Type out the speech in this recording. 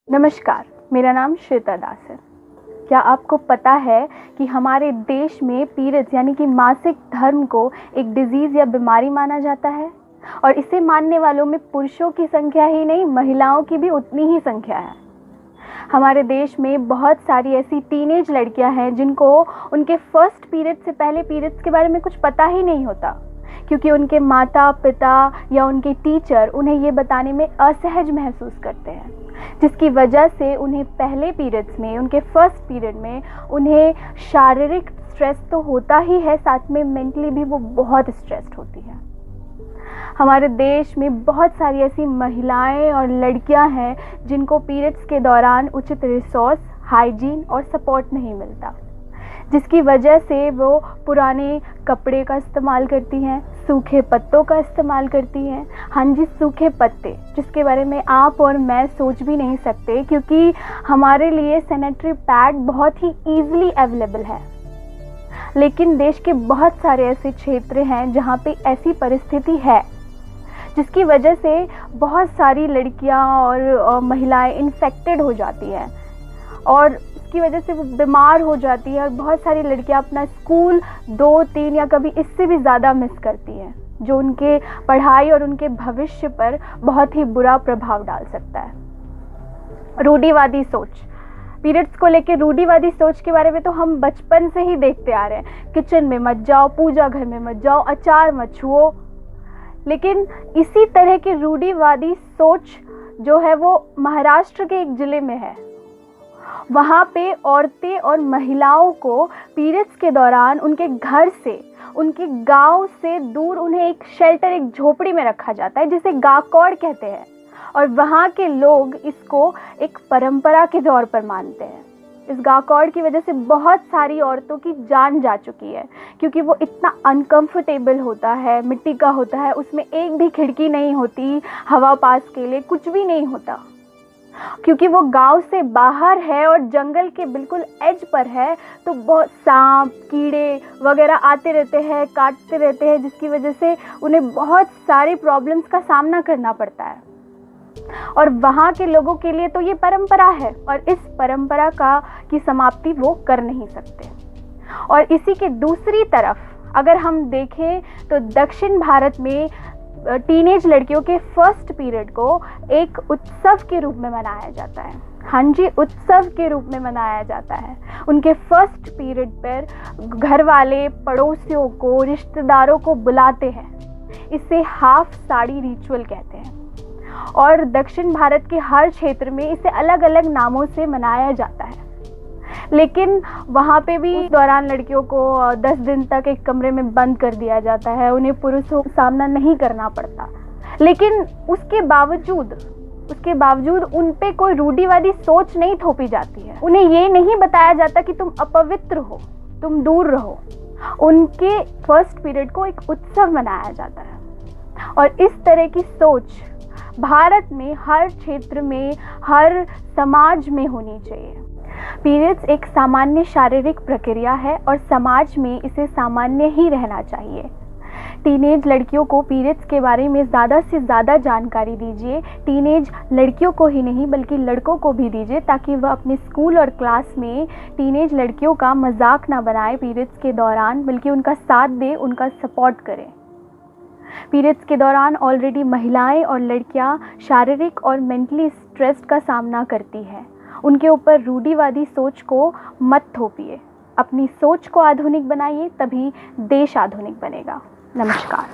नमस्कार, मेरा नाम श्वेता दास है। क्या आपको पता है कि हमारे देश में पीरियड्स यानी कि मासिक धर्म को एक डिजीज़ या बीमारी माना जाता है और इसे मानने वालों में पुरुषों की संख्या ही नहीं, महिलाओं की भी उतनी ही संख्या है। हमारे देश में बहुत सारी ऐसी टीनेज लड़कियां हैं जिनको उनके फर्स्ट पीरियड से पहले पीरियड्स के बारे में कुछ पता ही नहीं होता, क्योंकि उनके माता पिता या उनके टीचर उन्हें ये बताने में असहज महसूस करते हैं, जिसकी वजह से उन्हें पहले पीरियड्स में, उनके फर्स्ट पीरियड में उन्हें शारीरिक स्ट्रेस तो होता ही है, साथ में मेंटली भी वो बहुत स्ट्रेस्ड होती है। हमारे देश में बहुत सारी ऐसी महिलाएं और लड़कियां हैं जिनको पीरियड्स के दौरान उचित रिसोर्स, हाइजीन और सपोर्ट नहीं मिलता, जिसकी वजह से वो पुराने कपड़े का इस्तेमाल करती हैं, सूखे पत्तों का इस्तेमाल करती हैं। हाँ जी, सूखे पत्ते, जिसके बारे में आप और मैं सोच भी नहीं सकते, क्योंकि हमारे लिए सैनिटरी पैड बहुत ही ईजिली अवेलेबल है। लेकिन देश के बहुत सारे ऐसे क्षेत्र हैं जहाँ पे ऐसी परिस्थिति है, जिसकी वजह से बहुत सारी लड़कियाँ और महिलाएं इन्फेक्टेड हो जाती हैं और इसकी वजह से वो बीमार हो जाती है और बहुत सारी लड़कियां अपना स्कूल 2-3 या कभी इससे भी ज़्यादा मिस करती हैं, जो उनके पढ़ाई और उनके भविष्य पर बहुत ही बुरा प्रभाव डाल सकता है। रूढ़िवादी सोच, पीरियड्स को लेकर रूढ़िवादी सोच के बारे में तो हम बचपन से ही देखते आ रहे हैं। किचन में मत जाओ, पूजा घर में मत जाओ, अचार मत छुओ। लेकिन इसी तरह की रूढ़िवादी सोच जो है वो महाराष्ट्र के एक ज़िले में है। वहाँ पे औरतें और महिलाओं को पीरियड्स के दौरान उनके घर से, उनके गांव से दूर उन्हें एक शेल्टर, एक झोपड़ी में रखा जाता है, जिसे गाकौड़ कहते हैं। और वहाँ के लोग इसको एक परंपरा के तौर पर मानते हैं। इस गाकौड़ की वजह से बहुत सारी औरतों की जान जा चुकी है, क्योंकि वो इतना अनकंफर्टेबल होता है, मिट्टी का होता है, उसमें एक भी खिड़की नहीं होती, हवा पास के लिए कुछ भी नहीं होता, क्योंकि वो गांव से बाहर है और जंगल के बिल्कुल एज पर है। तो बहुत सांप, कीड़े वगैरह आते रहते हैं, काटते रहते हैं, जिसकी वजह से उन्हें बहुत सारी प्रॉब्लम्स का सामना करना पड़ता है। और वहाँ के लोगों के लिए तो ये परंपरा है और इस परंपरा की समाप्ति वो कर नहीं सकते। और इसी के दूसरी तरफ अगर हम देखें तो दक्षिण भारत में टीनेज लड़कियों के फर्स्ट पीरियड को एक उत्सव के रूप में मनाया जाता है। हाँ जी, उत्सव के रूप में मनाया जाता है। उनके फर्स्ट पीरियड पर घर वाले पड़ोसियों को, रिश्तेदारों को बुलाते हैं। इसे हाफ साड़ी रिचुअल कहते हैं और दक्षिण भारत के हर क्षेत्र में इसे अलग अलग नामों से मनाया जाता है। लेकिन वहाँ पे भी दौरान लड़कियों को 10 दिन तक एक कमरे में बंद कर दिया जाता है, उन्हें पुरुषों का सामना नहीं करना पड़ता। लेकिन उसके बावजूद उन पे कोई रूढ़िवादी सोच नहीं थोपी जाती है। उन्हें ये नहीं बताया जाता कि तुम अपवित्र हो, तुम दूर रहो। उनके फर्स्ट पीरियड को एक उत्सव मनाया जाता है। और इस तरह की सोच भारत में हर क्षेत्र में, हर समाज में होनी चाहिए। पीरियड्स एक सामान्य शारीरिक प्रक्रिया है और समाज में इसे सामान्य ही रहना चाहिए। टीनेज लड़कियों को पीरियड्स के बारे में ज़्यादा से ज़्यादा जानकारी दीजिए। टीनेज लड़कियों को ही नहीं बल्कि लड़कों को भी दीजिए, ताकि वह अपने स्कूल और क्लास में टीनेज लड़कियों का मजाक ना बनाए पीरियड्स के दौरान, बल्कि उनका साथ दे, उनका सपोर्ट करें। पीरियड्स के दौरान ऑलरेडी महिलाएं और लड़कियां शारीरिक और मेंटली स्ट्रेस का सामना करती हैं। उनके ऊपर रूढ़िवादी सोच को मत थोपिए। अपनी सोच को आधुनिक बनाइए, तभी देश आधुनिक बनेगा। नमस्कार।